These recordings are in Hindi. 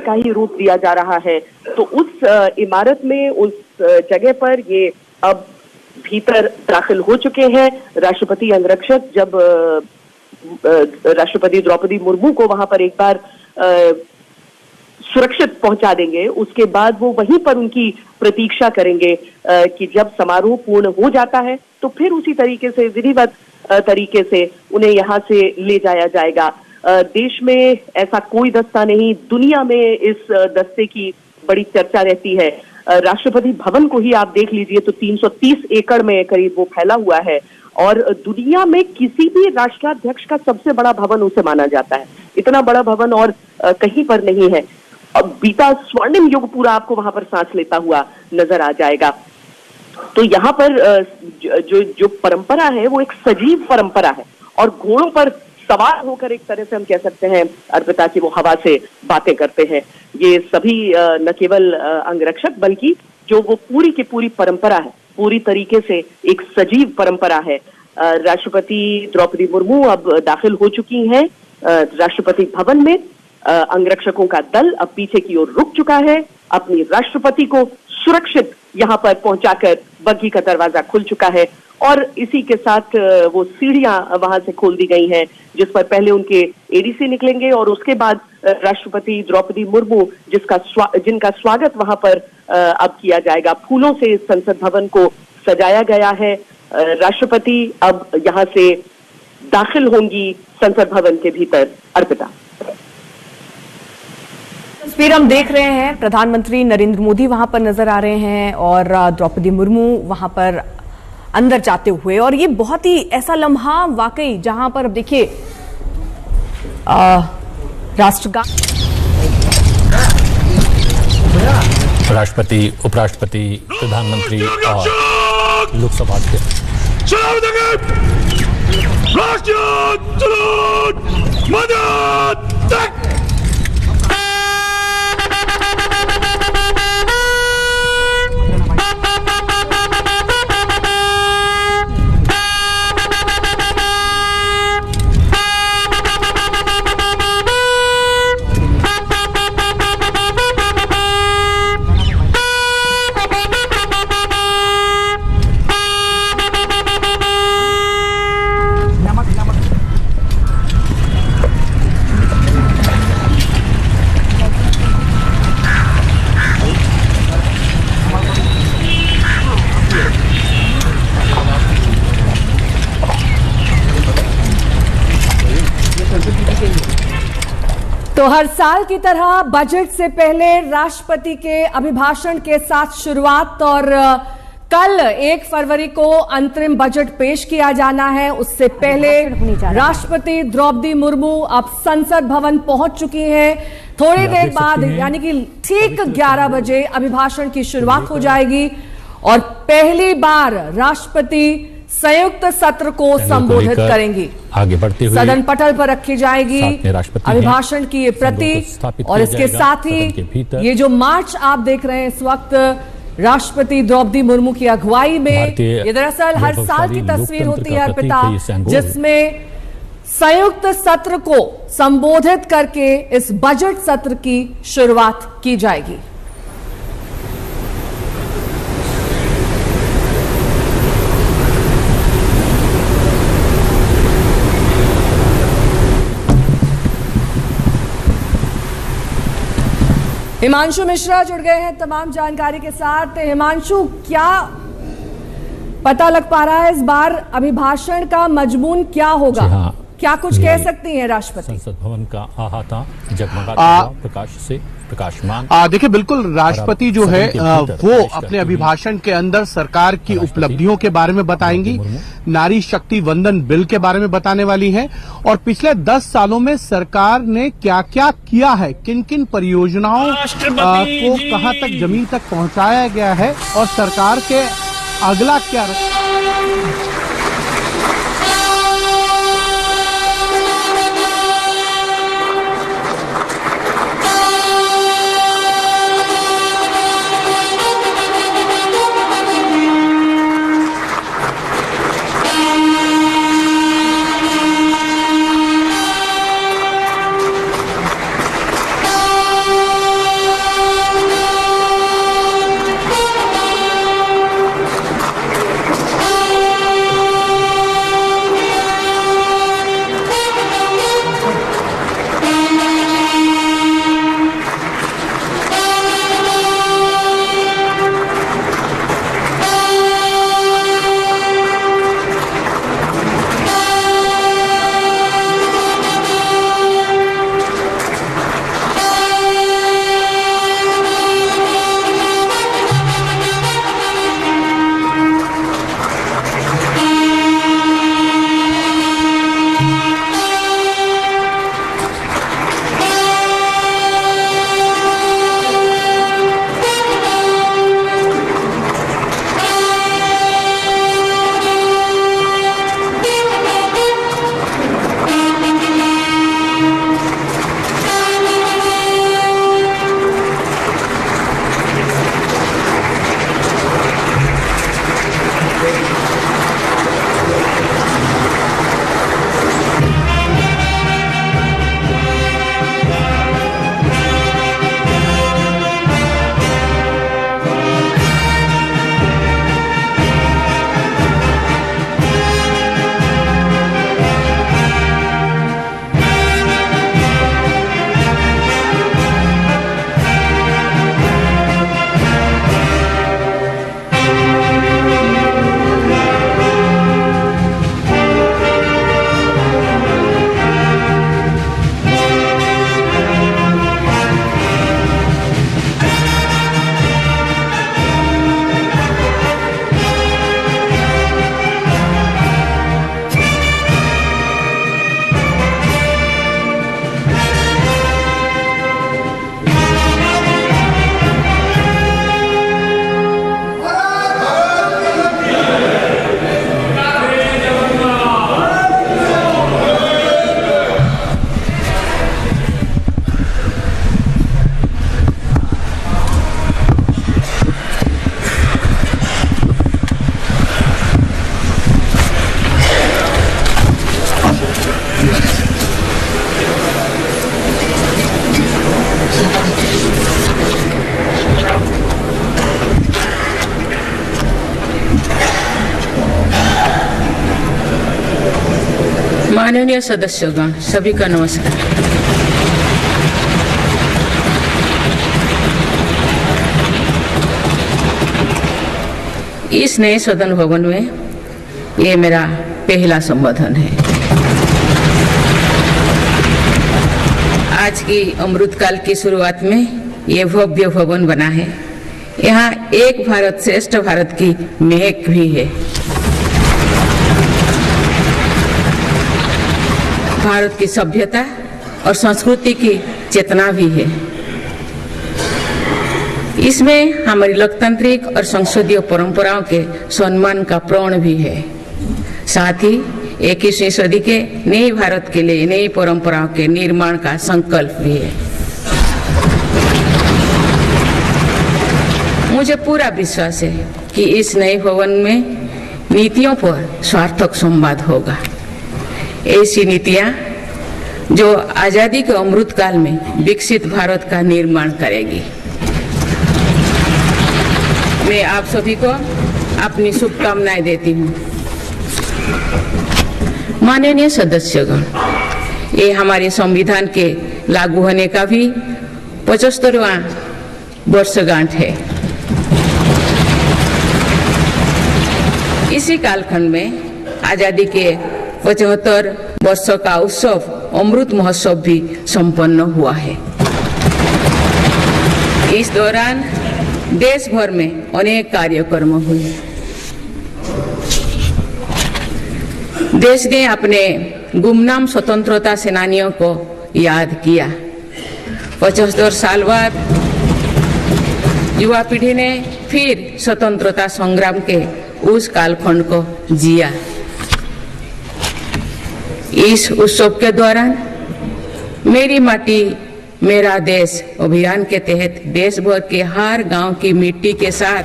का ही रूप दिया जा रहा है। तो उस इमारत में, उस जगह पर ये अब भीतर दाखिल हो चुके हैं। राष्ट्रपति अंगरक्षक जब राष्ट्रपति द्रौपदी मुर्मू को वहां पर एक बार सुरक्षित पहुंचा देंगे, उसके बाद वो वहीं पर उनकी प्रतीक्षा करेंगे कि जब समारोह पूर्ण हो जाता है तो फिर उसी तरीके से, विधिवत तरीके से उन्हें यहां से ले जाया जाएगा। देश में ऐसा कोई दस्ता नहीं, दुनिया में इस दस्ते की बड़ी चर्चा रहती है। राष्ट्रपति भवन को ही आप देख लीजिए तो 330 एकड़ में करीब वो फैला हुआ है और दुनिया में किसी भी राष्ट्राध्यक्ष का सबसे बड़ा भवन उसे माना जाता है। इतना बड़ा भवन और कहीं पर नहीं है। अब बीता स्वर्णिम युग पूरा आपको वहां पर सांस लेता हुआ नजर आ जाएगा। तो यहाँ पर जो परंपरा है वो एक सजीव परंपरा है और घोड़ों पर सवार होकर एक तरह से हम कह सकते हैं अर्पिता की वो हवा से बातें करते हैं। ये सभी न केवल अंगरक्षक बल्कि जो वो पूरी की पूरी परंपरा है, पूरी तरीके से एक सजीव परंपरा है। राष्ट्रपति द्रौपदी मुर्मू अब दाखिल हो चुकी हैं राष्ट्रपति भवन में। अंगरक्षकों का दल अब पीछे की ओर रुक चुका है। अपनी राष्ट्रपति को सुरक्षित यहाँ पर पहुंचाकर बग्घी का दरवाजा खुल चुका है और इसी के साथ वो सीढ़ियां वहां से खोल दी गई हैं जिस पर पहले उनके एडीसी निकलेंगे और उसके बाद राष्ट्रपति द्रौपदी मुर्मू जिनका स्वागत वहां पर अब किया जाएगा। फूलों से संसद भवन को सजाया गया है। राष्ट्रपति अब यहाँ से दाखिल होंगी संसद भवन के भीतर। अर्पिता, तस्वीर हम देख रहे हैं, प्रधानमंत्री नरेंद्र मोदी वहां पर नजर आ रहे हैं और द्रौपदी मुर्मू वहां पर अंदर जाते हुए। और ये बहुत ही ऐसा लम्हा वाकई जहां पर अब देखिए राष्ट्रगान, राष्ट्रपति, उपराष्ट्रपति, प्रधानमंत्री और लोकसभा अध्यक्ष तो हर साल की तरह बजट से पहले राष्ट्रपति के अभिभाषण के साथ शुरुआत और कल 1 फरवरी को अंतरिम बजट पेश किया जाना है। उससे पहले राष्ट्रपति द्रौपदी मुर्मू अब संसद भवन पहुंच चुकी हैं। थोड़ी देर बाद यानी कि ठीक 11 बजे अभिभाषण की शुरुआत हो जाएगी और पहली बार राष्ट्रपति संयुक्त सत्र को संबोधित करेंगी। आगे बढ़ते हुए सदन पटल पर रखी जाएगी अभिभाषण की ये प्रति और इसके साथ ही ये जो मार्च आप देख रहे हैं इस वक्त राष्ट्रपति द्रौपदी मुर्मू की अगुवाई में, ये दरअसल हर साल की तस्वीर होती है अर्पिता, जिसमें संयुक्त सत्र को संबोधित करके इस बजट सत्र की शुरुआत की जाएगी। हिमांशु मिश्रा जुड़ गए हैं तमाम जानकारी के साथ। हिमांशु, क्या पता लग पा रहा है इस बार अभिभाषण का मजमून क्या होगा? हाँ, क्या कुछ कह सकती हैं राष्ट्रपति? संसद भवन का अहाता जगमगाता हुआ प्रकाश से प्रकाशमान। देखिए, बिल्कुल राष्ट्रपति जो है वो अपने अभिभाषण के अंदर सरकार की उपलब्धियों के बारे में बताएंगी, नारी शक्ति वंदन बिल के बारे में बताने वाली हैं और पिछले 10 सालों में सरकार ने क्या क्या किया है, किन किन परियोजनाओं को कहां तक जमीन तक पहुंचाया गया है और सरकार के अगला क्या। माननीय सदस्यगण, सभी का नमस्कार। इस नए सदन भवन में ये मेरा पहला संबोधन है। आज की अमृतकाल की शुरुआत में ये भव्य भवन बना है। यहाँ एक भारत श्रेष्ठ भारत की महक भी है। भारत की सभ्यता और संस्कृति की चेतना भी है। इसमें हमारी लोकतांत्रिक और संसदीय परंपराओं के सम्मान का प्रण भी है। साथ ही 21वीं सदी के नए भारत के लिए नई परंपराओं के निर्माण का संकल्प भी है। मुझे पूरा विश्वास है कि इस नए भवन में नीतियों पर सार्थक संवाद होगा। ऐसी नीतियां जो आजादी के अमृतकाल में विकसित भारत का निर्माण करेगी। मैं आप सभी को अपनी शुभकामनाएं देती हूँ। माननीय सदस्यगण, ये हमारे संविधान के लागू होने का भी 75वां वर्षगांठ है। इसी कालखंड में आजादी के 75 वर्षों का उत्सव अमृत महोत्सव भी संपन्न हुआ है। इस दौरान देश भर में अनेक कार्यक्रम हुए। देश ने अपने गुमनाम स्वतंत्रता सेनानियों को याद किया। 75 साल बाद युवा पीढ़ी ने फिर स्वतंत्रता संग्राम के उस कालखंड को जिया। इस उत्सव के दौरान मेरी माटी मेरा देश अभियान के तहत देश भर के हर गांव की मिट्टी के साथ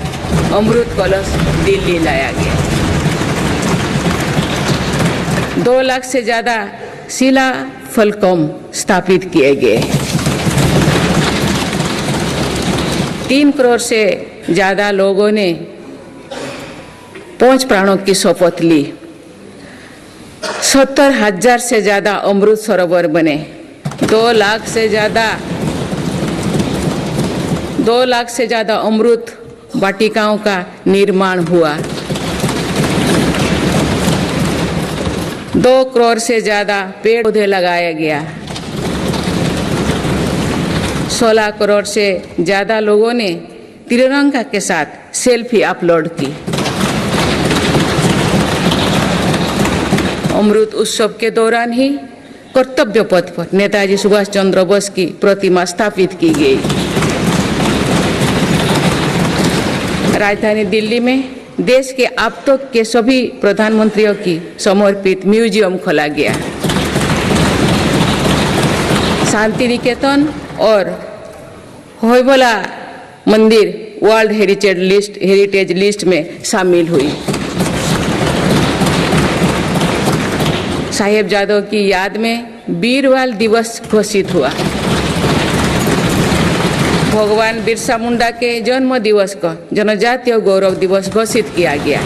अमृत कलश दिल्ली लाया गया। 2 लाख से ज्यादा शिला फलकों स्थापित किए गए। 3 करोड़ से ज्यादा लोगों ने 5 प्राणों की शपथ ली। 70,000 से ज्यादा अमृत सरोवर बने। 2 लाख से ज्यादा अमृत वाटिकाओं का निर्माण हुआ। 2 करोड़ से ज्यादा पेड़ पौधे लगाया गया। 16 करोड़ से ज्यादा लोगों ने तिरंगा के साथ सेल्फी अपलोड की। अमृत उत्सव के दौरान ही कर्तव्य पथ पर नेताजी सुभाष चंद्र बोस की प्रतिमा स्थापित की गई। राजधानी दिल्ली में देश के अब तक के सभी प्रधानमंत्रियों की समर्पित म्यूजियम खोला गया। शांति निकेतन और होयबला मंदिर वर्ल्ड हेरिटेज लिस्ट में शामिल हुई। साहिबजादों की याद में वीरवाल दिवस घोषित हुआ। भगवान बिरसा मुंडा के जन्म दिवस को जनजातीय गौरव दिवस घोषित किया गया।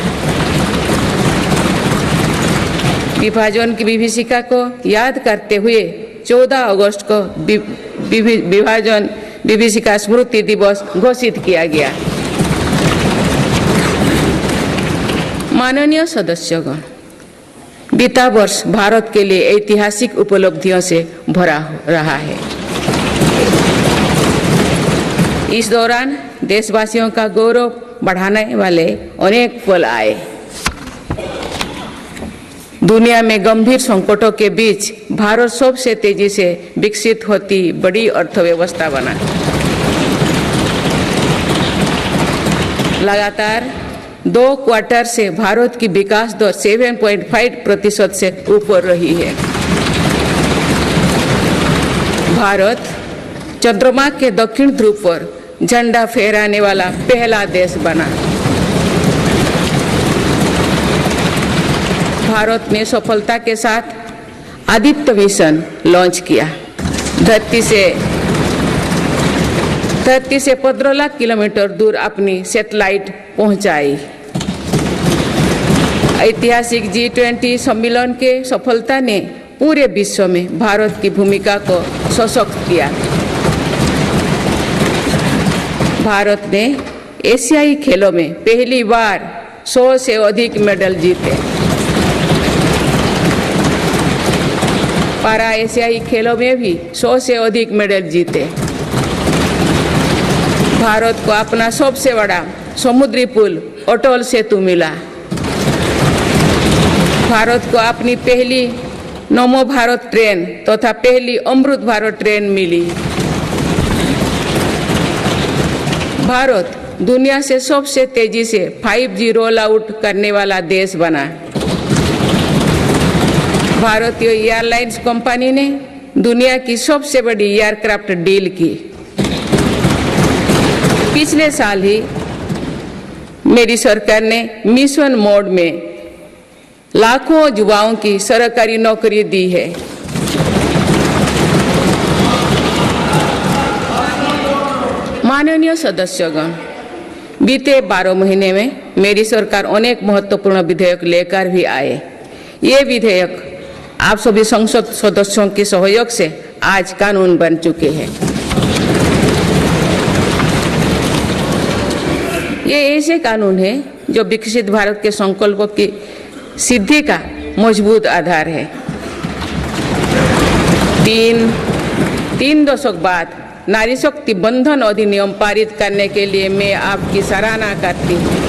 विभाजन की विभीषिका को याद करते हुए 14 अगस्त को विभाजन विभीषिका स्मृति दिवस घोषित किया गया। माननीय सदस्यगण, बीता वर्ष भारत के लिए ऐतिहासिक उपलब्धियों से भरा रहा है। इस दौरान देशवासियों का गौरव बढ़ाने वाले अनेक पल आए। दुनिया में गंभीर संकटों के बीच भारत सबसे तेजी से विकसित होती बड़ी अर्थव्यवस्था बना। लगातार 2 क्वार्टर से भारत की विकास दर 7.5% से ऊपर रही है। भारत चंद्रमा के दक्षिण ध्रुव पर झंडा फहराने वाला पहला देश बना। भारत ने सफलता के साथ आदित्य मिशन लॉन्च किया। धरती से 15 लाख किलोमीटर दूर अपनी सैटेलाइट पहुंचाई। ऐतिहासिक G20 सम्मेलन के सफलता ने पूरे विश्व में भारत की भूमिका को सशक्त किया। भारत ने एशियाई खेलों में पहली बार 100 से अधिक मेडल जीते। पारा एशियाई खेलों में भी 100 से अधिक मेडल जीते। भारत को अपना सबसे बड़ा समुद्री पुल अटल सेतु मिला। भारत को अपनी पहली नमो भारत ट्रेन तथा पहली अमृत भारत ट्रेन मिली। भारत दुनिया से सबसे तेजी से 5G रोल आउट करने वाला देश बना। भारतीय एयरलाइंस कंपनी ने दुनिया की सबसे बड़ी एयरक्राफ्ट डील की। पिछले साल ही मेरी सरकार ने मिशन मोड में लाखों युवाओं की सरकारी नौकरी दी है। माननीय सदस्यगण, बीते 12 महीने में मेरी सरकार अनेक महत्वपूर्ण विधेयक लेकर भी आए। ये विधेयक आप सभी संसद सदस्यों के सहयोग से आज कानून बन चुके हैं। ये ऐसे कानून हैं जो विकसित भारत के संकल्पों की सिद्धि का मजबूत आधार है। तीन दशक बाद नारी शक्ति बंधन अधिनियम पारित करने के लिए मैं आपकी सराहना करती हूँ।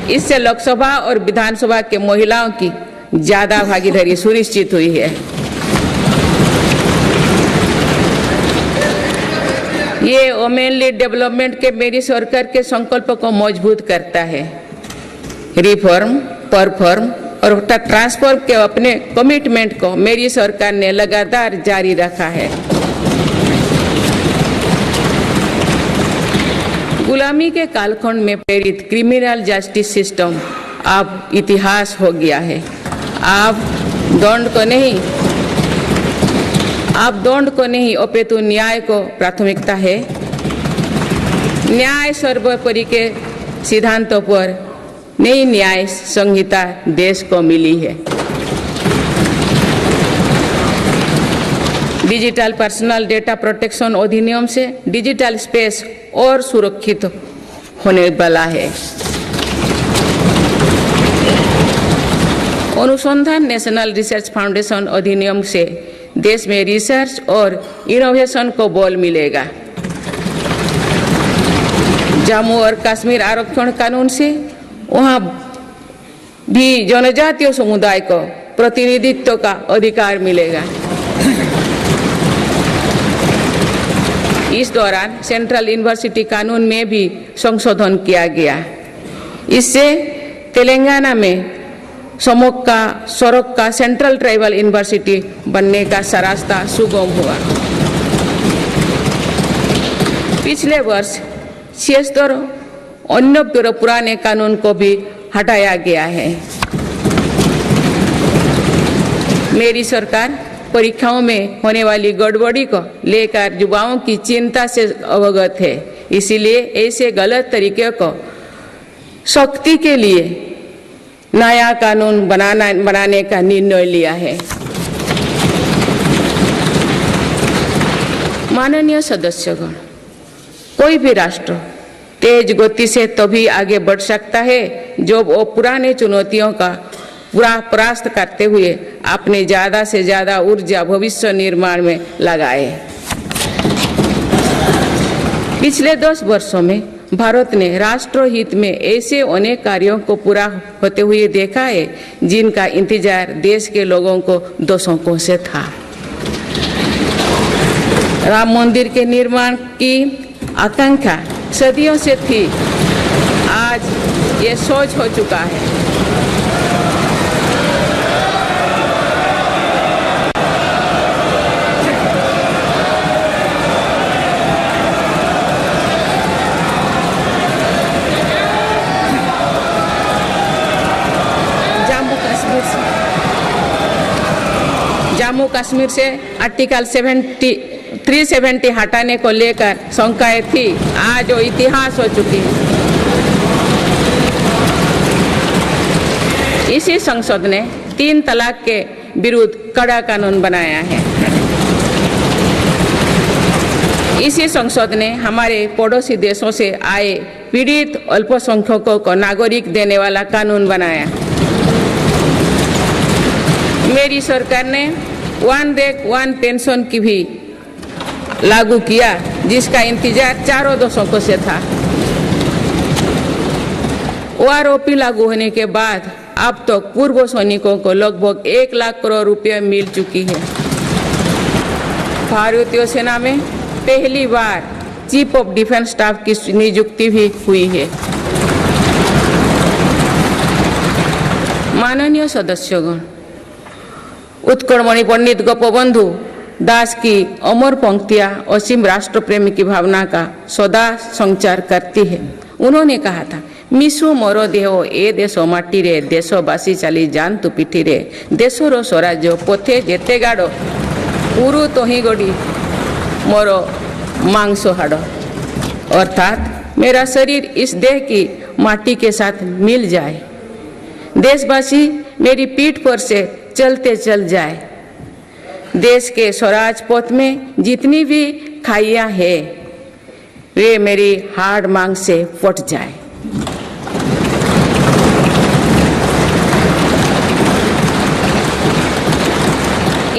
इससे लोकसभा और विधानसभा के महिलाओं की ज्यादा भागीदारी सुनिश्चित हुई है। ये वुमेनली डेवलपमेंट के मेरी सरकार के संकल्प को मजबूत करता है। रिफॉर्म, परफॉर्म और ट्रांसफॉर्म के अपने कमिटमेंट को मेरी सरकार ने लगातार जारी रखा है। गुलामी के कालखंड में प्रेरित क्रिमिनल जस्टिस सिस्टम अब इतिहास हो गया है। आप दंड को नहीं अपितु न्याय को प्राथमिकता है। न्याय सर्वोपरि के सिद्धांतों पर नई न्याय संहिता देश को मिली है। डिजिटल पर्सनल डेटा प्रोटेक्शन अधिनियम से डिजिटल स्पेस और सुरक्षित होने वाला है। अनुसंधान नेशनल रिसर्च फाउंडेशन अधिनियम से देश में रिसर्च और इनोवेशन को बल मिलेगा। जम्मू और कश्मीर आरक्षण कानून से वहां भी जनजातीय समुदाय को प्रतिनिधित्व का अधिकार मिलेगा। इस दौरान सेंट्रल यूनिवर्सिटी कानून में भी संशोधन किया गया। इससे तेलंगाना में सरोक का सेंट्रल ट्राइबल यूनिवर्सिटी बनने का रास्ता सुगम हुआ। पिछले वर्ष 76 अन्य पुराने कानून को भी हटाया गया है। मेरी सरकार परीक्षाओं में होने वाली गड़बड़ी को लेकर युवाओं की चिंता से अवगत है। इसीलिए ऐसे गलत तरीके को सख्ती के लिए नया कानून बनाने का निर्णय लिया है। माननीय सदस्यगण, कोई भी राष्ट्र तेज गति से तभी आगे बढ़ सकता है जब वो पुराने चुनौतियों का परास्त करते हुए अपने ज्यादा से ज्यादा ऊर्जा भविष्य निर्माण में लगाए। पिछले 10 वर्षों में भारत ने राष्ट्र हित में ऐसे अनेक कार्यों को पूरा होते हुए देखा है जिनका इंतजार देश के लोगों को दशकों से था। राम मंदिर के निर्माण की आकांक्षा सदियों से थी, आज ये सोच हो चुका है। जम्मू कश्मीर से आर्टिकल 370 हटाने को लेकर शंकाएं थी, आज वो इतिहास हो चुकी है। इसी संसद ने 3 तलाक के विरुद्ध कड़ा कानून बनाया है। इसी संसद ने हमारे पड़ोसी देशों से आए पीड़ित अल्पसंख्यकों को नागरिक देने वाला कानून बनाया। मेरी सरकार ने वन रैंक वन पेंशन की भी लागू किया, जिसका इंतजार 4 दशकों से था। OROP लागू होने के बाद अब तो पूर्व सैनिकों को लगभग 1 लाख करोड़ रुपए मिल चुकी है। भारतीय सेना में पहली बार चीफ ऑफ डिफेंस स्टाफ की नियुक्ति भी हुई है। माननीय सदस्यगण, उत्कलमणि पंडित गोपबंधु दास की अमर पंक्तियां असीम राष्ट्र प्रेम की भावना का सदा संचार करती है। उन्होंने कहा था, मिशो मोर देह ए देश माटी रे, देशवासी चली जान तू पिठी रे, देशर स्वराज्य पथे जेते गाड़, उरु तही गड़ी मोर मांस हाड़। अर्थात मेरा शरीर इस देह की माटी के साथ मिल जाए, देशवासी मेरी पीठ पर से चलते चल जाए, देश के स्वराज पथ में जितनी भी खाइयां हैं वे मेरी हाड़ मांग से फट जाए।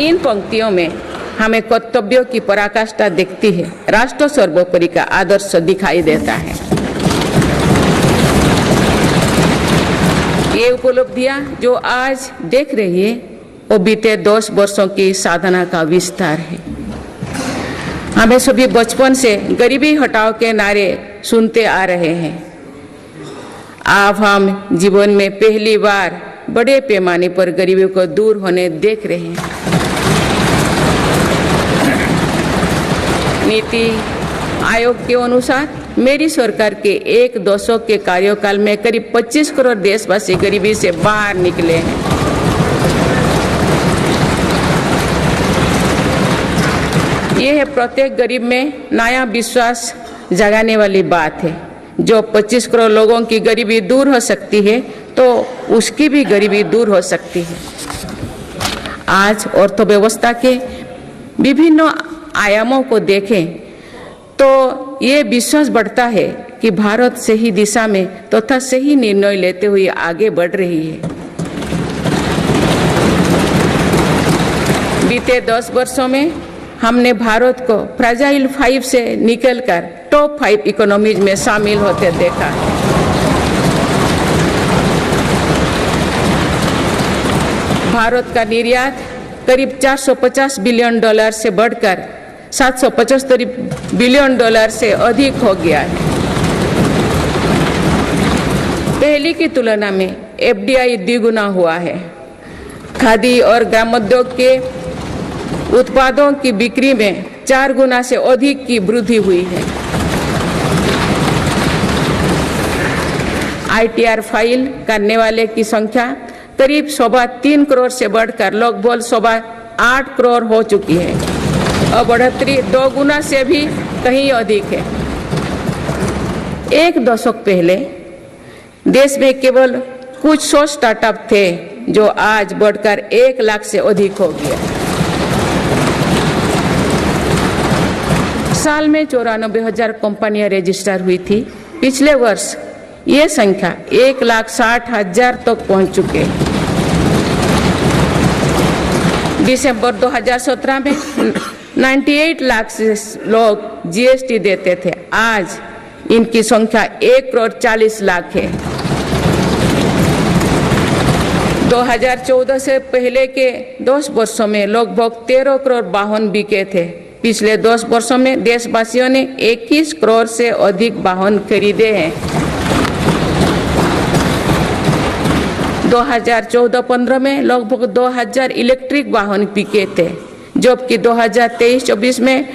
इन पंक्तियों में हमें कर्तव्यों की पराकाष्ठा दिखती है, राष्ट्र सर्वोपरि का आदर्श दिखाई देता है। ये उपलब्धियां जो आज देख रही है वो बीते 10 वर्षों की साधना का विस्तार है। हमें सभी बचपन से गरीबी हटाओ के नारे सुनते आ रहे हैं। अब हम जीवन में पहली बार बड़े पैमाने पर गरीबी को दूर होने देख रहे हैं। नीति आयोग के अनुसार मेरी सरकार के 1 दशक के कार्यकाल में करीब 25 करोड़ देशवासी गरीबी से बाहर निकले हैं। यह है प्रत्येक गरीब में नया विश्वास जगाने वाली बात है। जो 25 करोड़ लोगों की गरीबी दूर हो सकती है तो उसकी भी गरीबी दूर हो सकती है। आज अर्थव्यवस्था के विभिन्न आयामों को देखें तो ये विश्वास बढ़ता है कि भारत सही दिशा में तथा सही निर्णय लेते हुए आगे बढ़ रही है। बीते 10 वर्षों में हमने भारत को फ्रेजाइल 5 से निकलकर टॉप 5 इकोनॉमीज में शामिल होते देखा है। भारत का निर्यात करीब $450 बिलियन से बढ़कर $775 बिलियन से अधिक हो गया है। पहले की तुलना में FDI द्विगुना हुआ है। खादी और ग्रामोद्योग के उत्पादों की बिक्री में 4 गुना से अधिक की वृद्धि हुई है। ITR फाइल करने वाले की संख्या करीब 3.25 करोड़ से बढ़कर लगभग 8.25 करोड़ हो चुकी है और बढ़ोतरी 2 गुना से भी कहीं अधिक है। 1 दशक पहले देश में केवल कुछ 100 स्टार्टअप थे जो आज बढ़कर 1 लाख से अधिक हो गया। साल में 94,000 कंपनियां रजिस्टर हुई थी। पिछले वर्ष ये संख्या 1,60,000 तक पहुंच चुके। दिसंबर 2017 में 98 लाख से लोग GST देते थे, आज इनकी संख्या 1,40,00,000 है। 2014 से पहले के 10 वर्षों में लगभग 13 करोड़ वाहन बिके थे। पिछले 10 वर्षों में देशवासियों ने 21 करोड़ से अधिक वाहन खरीदे हैं। 2014-15 में लगभग 2,000 इलेक्ट्रिक वाहन बिके थे, जबकि 2023-24 में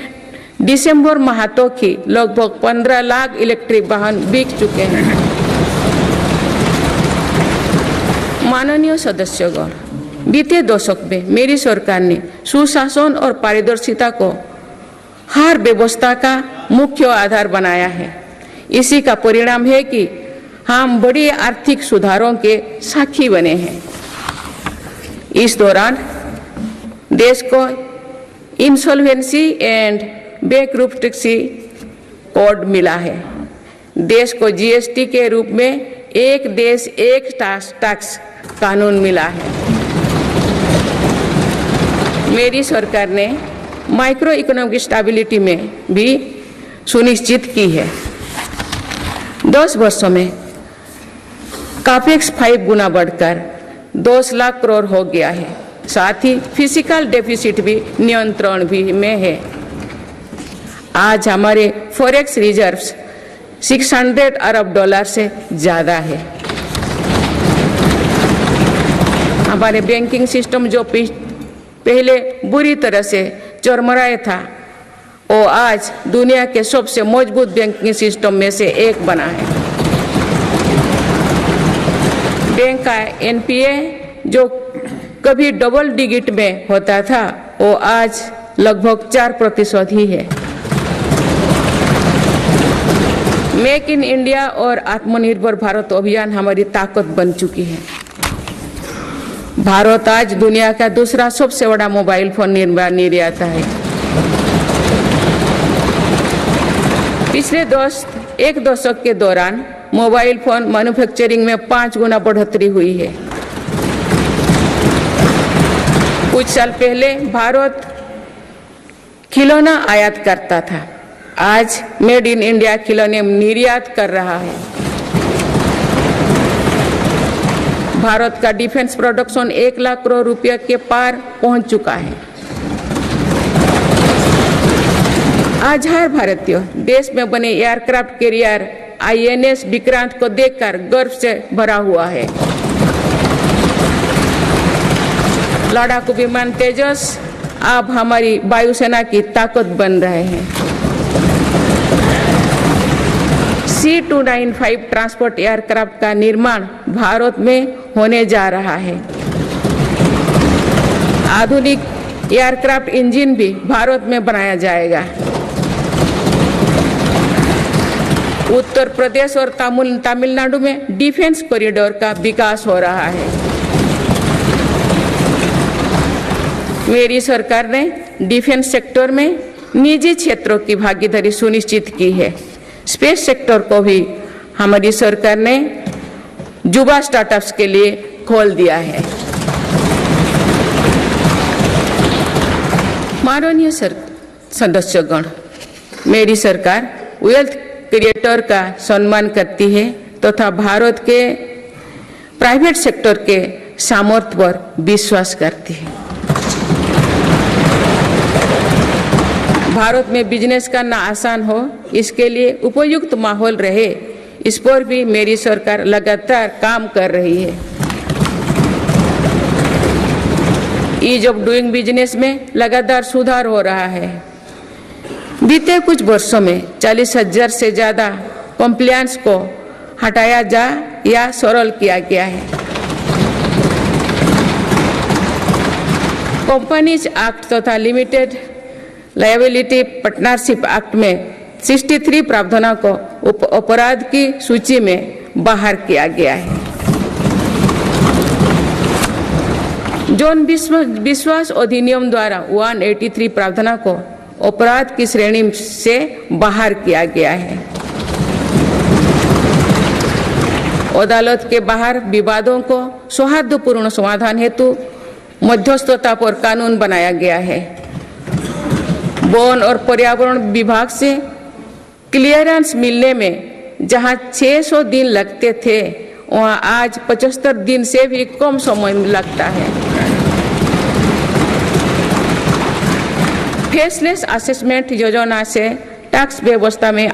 दिसंबर माह तक ही लगभग 15 लाख इलेक्ट्रिक वाहन बिक चुके हैं। माननीय सदस्यगण, बीते दशक में मेरी सरकार ने सुशासन और पारदर्शिता को हर व्यवस्था का मुख्य आधार बनाया है। इसी का परिणाम है कि हम बड़े आर्थिक सुधारों के साक्षी बने हैं। इस दौरान देश को इंसॉल्वेंसी एंड बैंकरप्सी कोड मिला है। देश को जीएसटी के रूप में एक देश एक टैक्स कानून मिला है। मेरी सरकार ने माइक्रो इकोनॉमिक स्टेबिलिटी में भी सुनिश्चित की है। 10 वर्षों में कैपेक्स 5 गुना बढ़कर 10 लाख करोड़ हो गया है। साथ ही फिजिकल डेफिसिट भी नियंत्रण भी में है। आज हमारे फॉरेक्स रिजर्व्स 600 अरब डॉलर से ज्यादा है। हमारे बैंकिंग सिस्टम जो पहले बुरी तरह से चरमराया था, वो आज दुनिया के सबसे मजबूत बैंकिंग सिस्टम में से एक बना है। बैंक का एनपीए जो कभी डबल डिजिट में होता था, वो आज लगभग 4% ही है। मेक इन इंडिया और आत्मनिर्भर भारत अभियान हमारी ताकत बन चुकी है। भारत आज दुनिया का दूसरा सबसे बड़ा मोबाइल फोन निर्माता है। पिछले एक दशक के दौरान मोबाइल फोन मैन्युफैक्चरिंग में 5 गुना बढ़ोतरी हुई है। कुछ साल पहले भारत खिलौना आयात करता था, आज मेड इन इंडिया खिलौने निर्यात कर रहा है। भारत का डिफेंस प्रोडक्शन 1 लाख करोड़ रुपए के पार पहुंच चुका है। आज हर भारतीय देश में बने एयरक्राफ्ट कैरियर आईएनएस विक्रांत को देखकर गर्व से भरा हुआ है। लड़ाकू विमान तेजस अब हमारी वायुसेना की ताकत बन रहे हैं। C295 ट्रांसपोर्ट एयरक्राफ्ट का निर्माण भारत में होने जा रहा है। आधुनिक एयरक्राफ्ट इंजन भी भारत में बनाया जाएगा। उत्तर प्रदेश और तमिलनाडु में डिफेंस कॉरिडोर का विकास हो रहा है। मेरी सरकार ने डिफेंस सेक्टर में निजी क्षेत्रों की भागीदारी सुनिश्चित की है। स्पेस सेक्टर को भी हमारी सरकार ने युवा स्टार्टअप्स के लिए खोल दिया है। माननीय सदस्यगण, मेरी सरकार वेल्थ क्रिएटर का सम्मान करती है तथा भारत के प्राइवेट सेक्टर के सामर्थ्य पर विश्वास करती है। भारत में बिजनेस करना आसान हो, इसके लिए उपयुक्त माहौल रहे, इस पर भी मेरी सरकार लगातार काम कर रही है। ईज ऑफ डूइंग बिजनेस में लगातार सुधार हो रहा है। बीते कुछ वर्षों में 40,000 से ज्यादा कंप्लायंस को हटाया जा या सरल किया गया है। कंपनीज एक्ट तथा लिमिटेड लायबिलिटी पार्टनरशिप एक्ट में 63 प्रावधानों को अपराध की सूची में बाहर किया गया है। जौन विश्वास अधिनियम द्वारा 183 प्रावधानों को अपराध की श्रेणी से बाहर किया गया है। अदालत के बाहर विवादों को सौहार्दपूर्ण समाधान हेतु मध्यस्थता पर कानून बनाया गया है। वन और पर्यावरण विभाग से क्लियरेंस मिलने में जहां 600 दिन लगते थे, वहां आज 75 दिन से भी कम समय लगता है। फेसलेस असेसमेंट योजना से टैक्स व्यवस्था में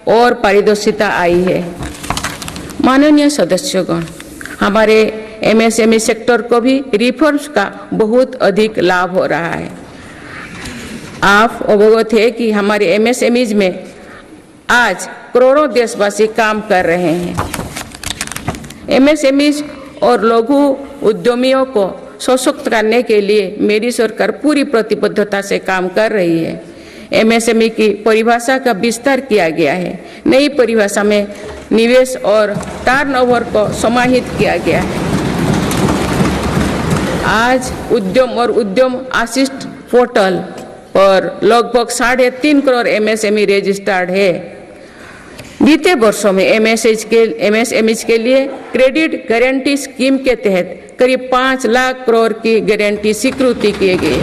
और पारदर्शिता आई है। माननीय सदस्यगण, हमारे एमएसएमई सेक्टर को भी रिफॉर्म्स का बहुत अधिक लाभ हो रहा है। आप अवगत है कि हमारे एमएसएमईज में आज करोड़ों देशवासी काम कर रहे हैं। एमएसएमईज और लघु उद्यमियों को सशक्त करने के लिए मेरी सरकार पूरी प्रतिबद्धता से काम कर रही है। एमएसएमई की परिभाषा का विस्तार किया गया है। नई परिभाषा में निवेश और टर्नओवर को समाहित किया गया है। आज उद्यम और उद्यम असिस्ट पोर्टल पर लगभग 3.5 करोड़ एमएसएमई रजिस्टर्ड है। बीते वर्षों में एमएसएमई के लिए क्रेडिट गारंटी स्कीम के तहत करीब 5 लाख करोड़ की गारंटी स्वीकृति किए गए।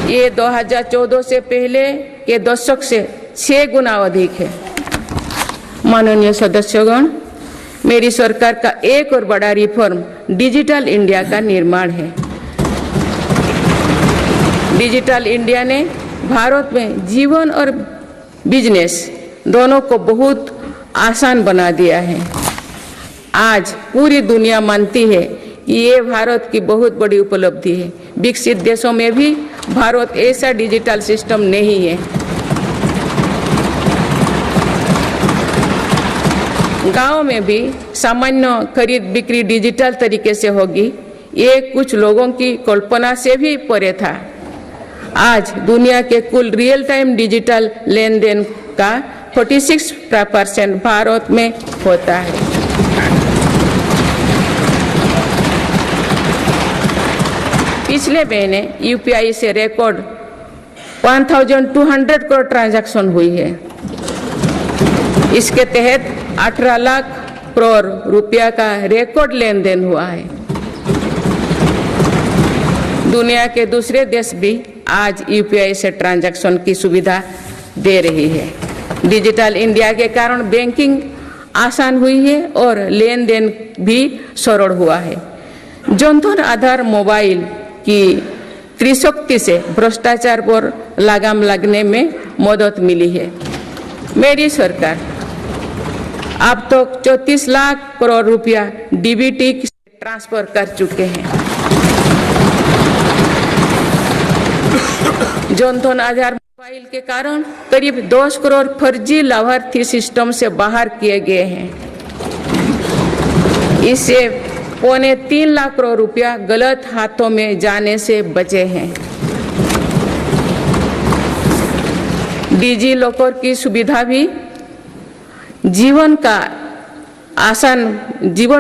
ये 2014 से पहले के दशक से 6 गुना अधिक है। माननीय सदस्यगण, मेरी सरकार का एक और बड़ा रिफॉर्म डिजिटल इंडिया का निर्माण है। डिजिटल इंडिया ने भारत में जीवन और बिजनेस दोनों को बहुत आसान बना दिया है। आज पूरी दुनिया मानती है कि ये भारत की बहुत बड़ी उपलब्धि है। विकसित देशों में भी भारत ऐसा डिजिटल सिस्टम नहीं है। गांव में भी सामान्य खरीद बिक्री डिजिटल तरीके से होगी, ये कुछ लोगों की कल्पना से भी परे था। आज दुनिया के कुल रियल टाइम डिजिटल लेन देन का 46% भारत में होता है। पिछले महीने यूपीआई से रिकॉर्ड 1200 करोड़ ट्रांजैक्शन हुई है। इसके तहत 18 लाख करोड़ रुपया का रिकॉर्ड लेन देन हुआ है। दुनिया के दूसरे देश भी आज यूपीआई से ट्रांजैक्शन की सुविधा दे रही है। डिजिटल इंडिया के कारण बैंकिंग आसान हुई है और लेन देन भी सरल हुआ है। जनधन आधार मोबाइल की त्रिशक्ति से भ्रष्टाचार पर लगाम लगने में मदद मिली है। मेरी सरकार अब तक 34 लाख करोड़ रुपया डीबीटी ट्रांसफर कर चुके हैं। जनधन आधार मोबाइल के कारण करीब 10 करोड़ फर्जी लाभार्थी सिस्टम से बाहर किए गए हैं। इससे 3.25 लाख करोड़ रुपया गलत हाथों में जाने से बचे हैं। डिजी लॉकर की सुविधा भी जीवन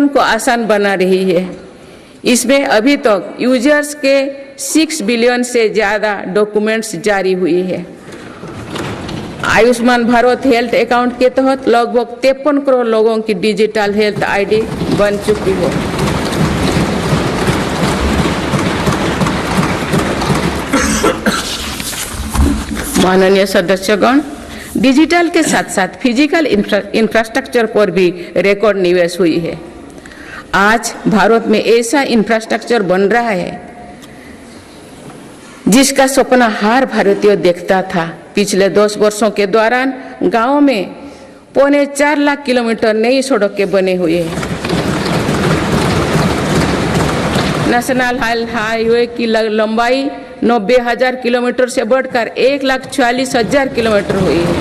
को आसान बना रही है। इसमें अभी तक यूजर्स के 6 बिलियन से ज्यादा डॉक्यूमेंट्स जारी हुई है। आयुष्मान भारत हेल्थ अकाउंट के तहत लगभग 53 करोड़ लोगों की डिजिटल हेल्थ आईडी बन चुकी है। माननीय सदस्यगण, डिजिटल के साथ साथ फिजिकल इंफ्रास्ट्रक्चर पर भी रिकॉर्ड निवेश हुई है। आज भारत में ऐसा इंफ्रास्ट्रक्चर बन रहा है जिसका सपना हर भारतीय देखता था। पिछले 10 वर्षों के दौरान गांवों में 4.25 लाख किलोमीटर नई सड़कें बने हुए हैं। नेशनल हाईवे की लंबाई 90,000 किलोमीटर से बढ़कर 1,46,000 किलोमीटर हुई है।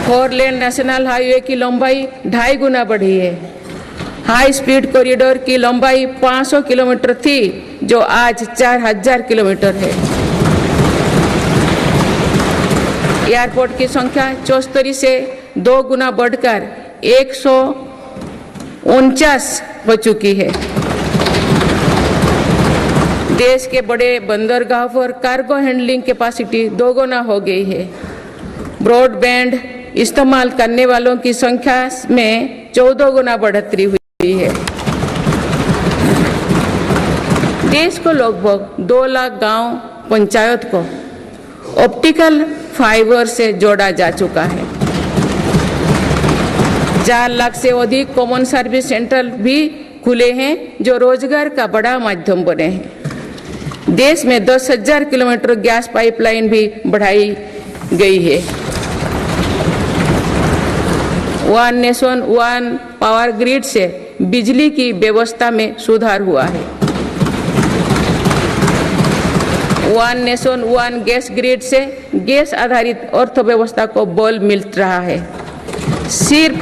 4 लेन नेशनल हाईवे की लंबाई 2.5 गुना बढ़ी है। हाई स्पीड कॉरिडोर की लंबाई 500 किलोमीटर थी, जो आज 4,000 किलोमीटर है। एयरपोर्ट की संख्या 74 से 2 गुना बढ़कर 149 हो चुकी है। देश के बड़े बंदरगाह पर कार्गो हैंडलिंग कैपेसिटी 2 गुना हो गई है। ब्रॉडबैंड इस्तेमाल करने वालों की संख्या में 14 गुना बढ़ोतरी हुई है। देश को लगभग 2 लाख गांव पंचायत को ऑप्टिकल फाइबर से जोड़ा जा चुका है। 4 लाख से अधिक कॉमन सर्विस सेंटर भी खुले हैं, जो रोजगार का बड़ा माध्यम बने हैं। देश में 10,000 किलोमीटर गैस पाइपलाइन भी बढ़ाई गई है। One nation one power grid से बिजली की व्यवस्था में सुधार हुआ है। One nation one gas grid से गैस आधारित अर्थव्यवस्था को बल मिल रहा है। सिर्फ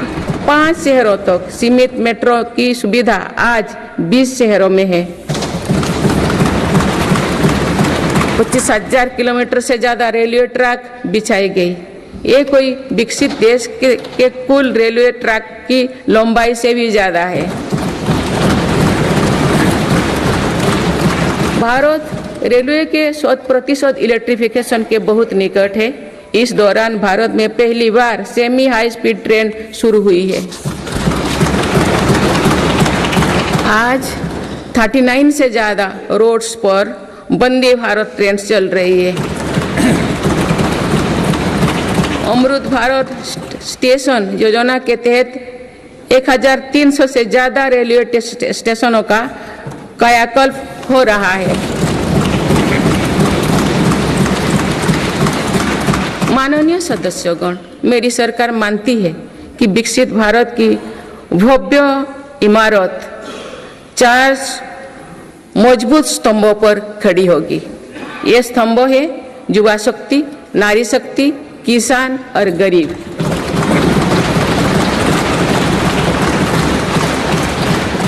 5 शहरों तक सीमित मेट्रो की सुविधा आज 20 शहरों में है। 25,000 किलोमीटर से ज्यादा रेलवे ट्रैक बिछाई गई। ये कोई विकसित देश के कुल रेलवे ट्रैक की लंबाई से भी ज्यादा है। भारत रेलवे के 100% इलेक्ट्रिफिकेशन के बहुत निकट है। इस दौरान भारत में पहली बार सेमी हाई स्पीड ट्रेन शुरू हुई है। आज 39 से ज्यादा रोड्स पर वंदे भारत ट्रेन चल रही है। अमृत भारत स्टेशन योजना के तहत 1300 से ज्यादा रेलवे स्टेशनों का कायाकल्प हो रहा है। माननीय सदस्यगण, मेरी सरकार मानती है कि विकसित भारत की भव्य इमारत 4 मजबूत स्तंभों पर खड़ी होगी। ये स्तंभ है युवा शक्ति, नारी शक्ति, किसान और गरीब।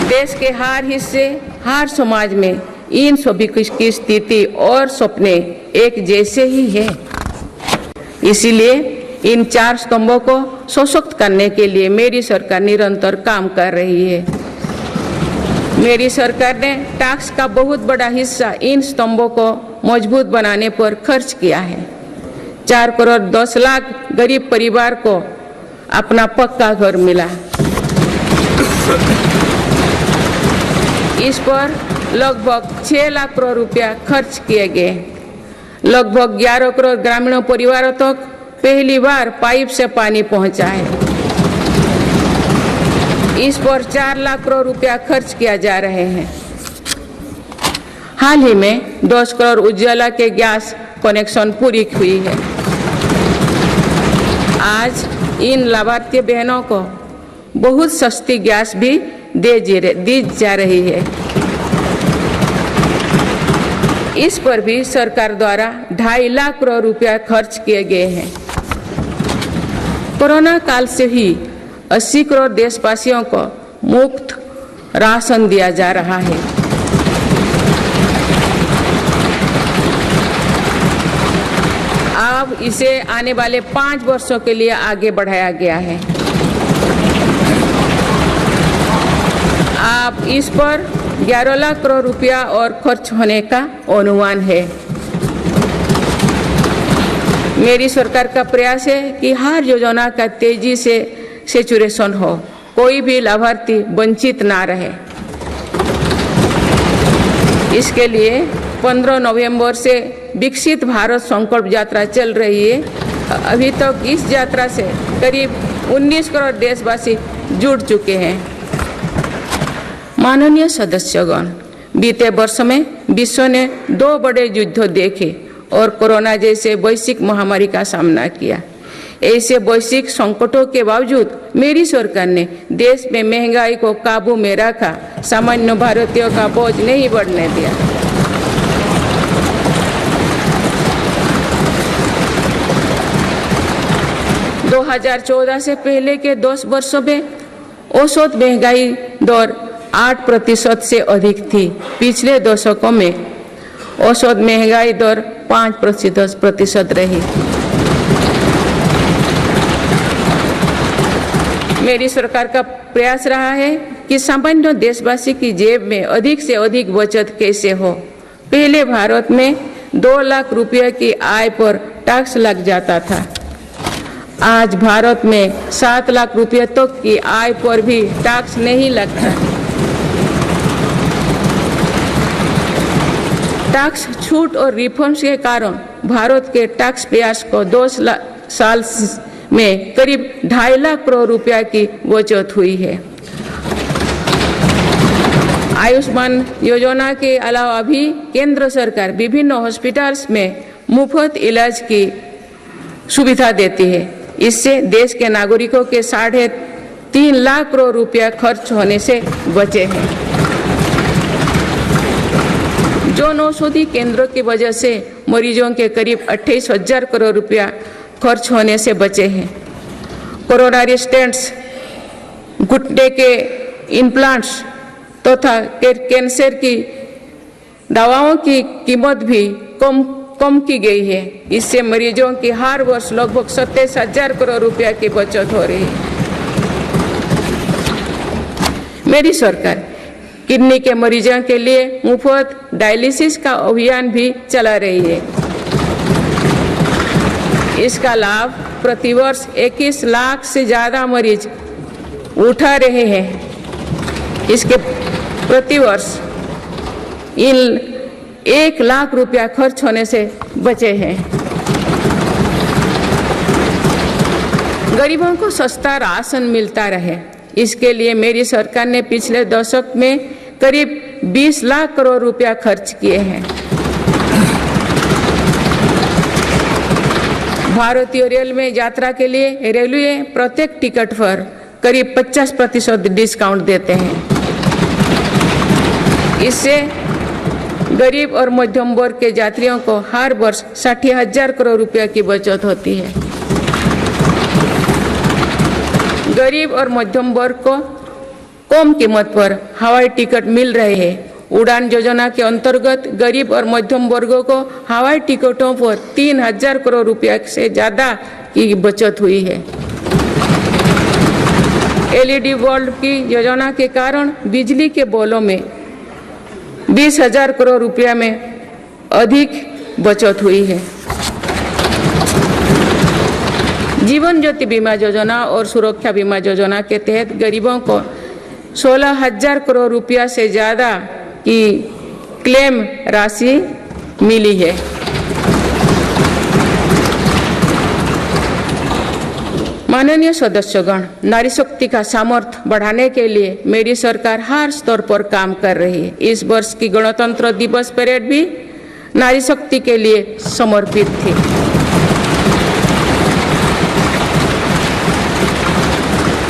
देश के हर हिस्से, हर समाज में इन सभी की स्थिति और सपने एक जैसे ही है। इसीलिए इन 4 स्तंभों को सशक्त करने के लिए मेरी सरकार निरंतर काम कर रही है। मेरी सरकार ने टैक्स का बहुत बड़ा हिस्सा इन स्तंभों को मजबूत बनाने पर खर्च किया है। 4 करोड़ 10 लाख गरीब परिवार को अपना पक्का घर मिला। इस पर लगभग 6 लाख करोड़ रुपया खर्च किए गए। लगभग 11 करोड़ ग्रामीण परिवारों तक पहली बार पाइप से पानी पहुंचा है। इस पर 4 लाख करोड़ रुपया खर्च किया जा रहे हैं। हाल ही में 10 करोड़ उज्ज्वला के गैस कनेक्शन पूरी हुई है। आज इन लाभार्थी बहनों को बहुत सस्ती गैस भी दी जा रही है। इस पर भी सरकार द्वारा 2.5 लाख करोड़ रुपया खर्च किए गए हैं। कोरोना काल से ही 80 करोड़ देशवासियों को मुफ्त राशन दिया जा रहा है। अब इसे आने वाले 5 वर्षों के लिए आगे बढ़ाया गया है। अब इस पर 11 लाख करोड़ रुपया और खर्च होने का अनुमान है। मेरी सरकार का प्रयास है कि हर योजना का तेजी से सैचुरेशन हो, कोई भी लाभार्थी वंचित ना रहे। इसके लिए 15 नवंबर से विकसित भारत संकल्प यात्रा चल रही है। अभी तक इस यात्रा से करीब 19 करोड़ देशवासी जुड़ चुके हैं। माननीय सदस्यगण, बीते वर्ष में विश्व ने 2 बड़े युद्ध देखे और कोरोना जैसे वैश्विक महामारी का सामना किया। ऐसे वैश्विक संकटों के बावजूद मेरी सरकार ने देश में महंगाई को काबू में रखा, सामान्य भारतीयों का बोझ नहीं बढ़ने दिया। दो 2014 से पहले के 10 वर्षों में औसत महंगाई दर 8% से अधिक थी। पिछले दशकों में औसत महंगाई दर 5% रही। मेरी सरकार का प्रयास रहा है कि सामान्य देशवासी की जेब में अधिक से अधिक बचत कैसे हो। पहले भारत में 2 लाख रुपये की आय पर टैक्स लग जाता था। आज भारत में 7 लाख रुपये तक की आय पर भी टैक्स नहीं लगता। टैक्स छूट और रिफॉर्म्स के कारण भारत के टैक्स पेयर्स को 2 साल में करीब 2.5 लाख करोड़ रुपया की बचत हुई है। आयुष्मान योजना के अलावा भी केंद्र सरकार विभिन्न हॉस्पिटल्स में मुफ्त इलाज की सुविधा देती है। इससे देश के नागरिकों के 3.5 लाख करोड़ रुपया खर्च होने से बचे हैं। जन औषधि केंद्रों की वजह से मरीजों के करीब 28,000 करोड़ रुपया खर्च होने से बचे हैं। कोरोनरी स्टेंट्स घुटने के इम्प्लांट्स तथा कैंसर की दवाओं की कीमत भी कम की गई है। इससे मरीजों की हर वर्ष लगभग 27,000 करोड़ रुपया की बचत हो रही है। मेरी सरकार किडनी के मरीजों के लिए मुफ्त डायलिसिस का अभियान भी चला रही है। इसका लाभ प्रतिवर्ष 21 लाख से ज्यादा मरीज उठा रहे हैं। इसके प्रतिवर्ष इन 1 लाख रुपया खर्च होने से बचे हैं। गरीबों को सस्ता राशन मिलता रहे, इसके लिए मेरी सरकार ने पिछले दशक में करीब 20 लाख करोड़ रुपया खर्च किए हैं। भारतीय रेल में यात्रा के लिए रेलवे प्रत्येक टिकट पर करीब 50% डिस्काउंट देते हैं। इससे गरीब और मध्यम वर्ग के यात्रियों को हर वर्ष 60,000 करोड़ रुपया की बचत होती है। गरीब और मध्यम वर्ग को कम कीमत पर हवाई टिकट मिल रहे हैं। उड़ान योजना के अंतर्गत गरीब और मध्यम वर्गों को हवाई टिकटों पर 3,000 करोड़ रुपया से ज्यादा की बचत हुई है। LED बल्ब की योजना के कारण बिजली के बिलों में 20,000 करोड़ रुपया में अधिक बचत हुई है। जीवन ज्योति बीमा योजना और सुरक्षा बीमा योजना के तहत गरीबों को 16,000 करोड़ रुपया से ज्यादा की क्लेम राशि मिली है। माननीय सदस्यगण, नारी शक्ति का सामर्थ्य बढ़ाने के लिए मेरी सरकार हर स्तर पर काम कर रही है। इस वर्ष की गणतंत्र दिवस परेड भी नारी शक्ति के लिए समर्पित थी।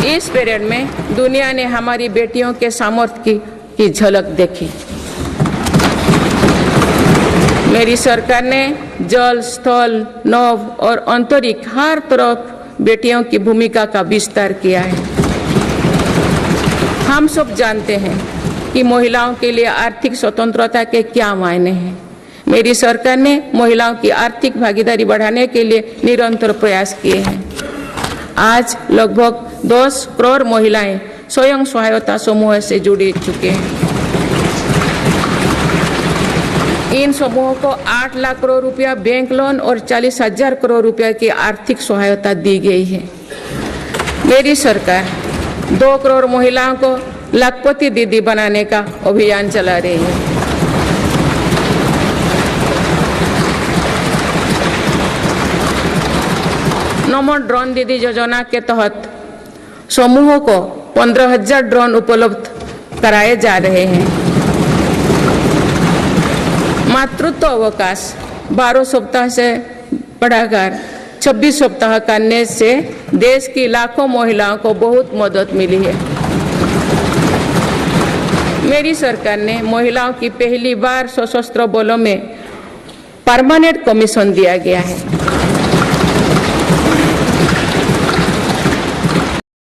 इस परेड में दुनिया ने हमारी बेटियों के सामर्थ्य की झलक देखी। मेरी सरकार ने जल, स्थल, नभ और अंतरिक्ष हर तरफ बेटियों की भूमिका का विस्तार किया है। हम सब जानते हैं कि महिलाओं के लिए आर्थिक स्वतंत्रता के क्या मायने हैं। मेरी सरकार ने महिलाओं की आर्थिक भागीदारी बढ़ाने के लिए निरंतर प्रयास किए हैं। आज लगभग 10 करोड़ महिलाएं स्वयं सहायता समूह से जुड़ चुके हैं। इन समूहों को 8 लाख करोड़ रुपया बैंक लोन और 40,000 करोड़ रुपया की आर्थिक सहायता दी गई है। मेरी सरकार 2 करोड़ महिलाओं को लाखपति दीदी बनाने का अभियान चला रही है। नमो ड्रोन दीदी योजना के तहत समूहों को 15,000 ड्रोन उपलब्ध कराए जा रहे हैं। मातृत्व अवकाश 12 सप्ताह से बढ़ाकर 26 सप्ताह करने से देश की लाखों महिलाओं को बहुत मदद मिली है। मेरी सरकार ने महिलाओं की पहली बार सशस्त्र बलों में परमानेंट कमीशन दिया गया है।